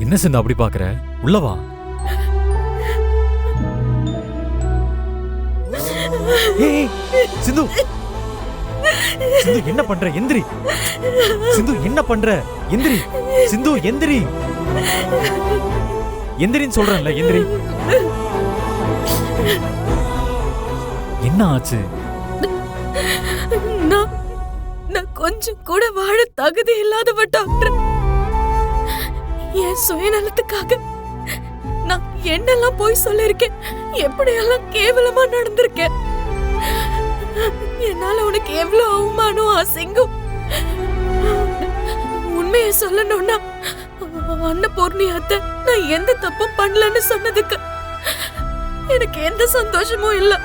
என்ன சிந்து அப்படி பாக்குற? உள்ளவா. சிந்து சிந்து என்ன பண்ற? எந்திரி. சிந்து என்ன பண்ற? எந்திரி. சிந்து எந்திரி. எந்திரின்னு சொல்றேன்ல, எந்திரி. என்ன ஆச்சு? நான் கொஞ்சம் கூட வாழ தகுதி இல்லாதவ டாக்டர். என் சுயநலத்துக்காக நான் என்னெல்லாம் போய் சொல்லிருக்கேன், எப்படியெல்லாம் கேவலமா நடந்திருக்கேன். என்னால உனக்கு எவ்வளவு அவமானம், அசிங்கம். உண்மையை சொல்லணும்னா அன்னபூர்ணி அத்தை நான் எந்த தப்பும் பண்ணலன்னு சொன்னதுக்கு எனக்கு எந்த சந்தோஷமும் இல்லை.